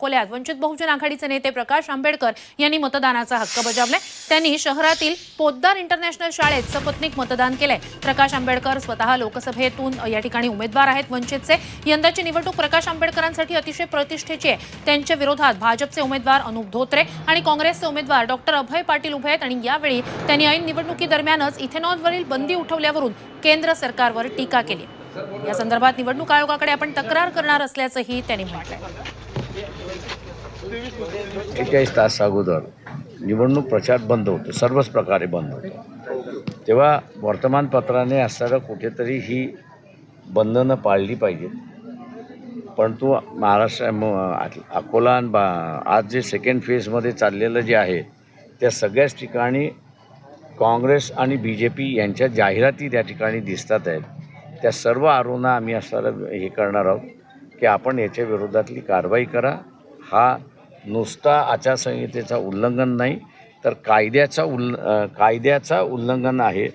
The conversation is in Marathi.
अकोल्यात वंचित बहुजन आघाडीचे नेते प्रकाश आंबेडकर यांनी मतदानाचा हक्क बजावलाय। त्यांनी शहरातील पोद्दार इंटरनॅशनल शाळेत सपत्नीक मतदान केलंय। प्रकाश आंबेडकर स्वतः लोकसभेतून या ठिकाणी उमेदवार आहेत वंचितचे। यंदाची निवडणूक प्रकाश आंबेडकरांसाठी अतिशय प्रतिष्ठेची आहे। त्यांच्या विरोधात भाजपचे उमेदवार अनुप धोत्रे आणि काँग्रेसचे उमेदवार डॉक्टर अभय पाटील उभे आहेत आणि यावेळी त्यांनी ऐन निवडणुकीदरम्यानच इथेनॉलवरील बंदी उठवल्यावरून केंद्र सरकारवर टीका केली। या संदर्भात निवडणूक आयोगाकडे आपण तक्रार करणार असल्याचंही त्यांनी म्हटलंय। 41 तास अगोदर निवडणूक प्रचार बंद होतो, सर्वच प्रकारे बंद होतो। तेव्हा वर्तमानपत्राने असताना कुठेतरी ही बंधनं पाळली पाहिजेत। परंतु महाराष्ट्र अकोला आज जे सेकंड फेजमध्ये चाललेलं जे आहे त्या सगळ्याच ठिकाणी काँग्रेस आणि BJP यांच्या जाहिराती त्या ठिकाणी दिसतात आहेत। त्या सर्व आरोना आम्ही असताना हे करणार आहोत की आपण याच्या विरोधातली कारवाई करा। हा नुसता आचारसंहितेचा उल्लंघन नाही तर कायद्याचा उल्लंघन आहे।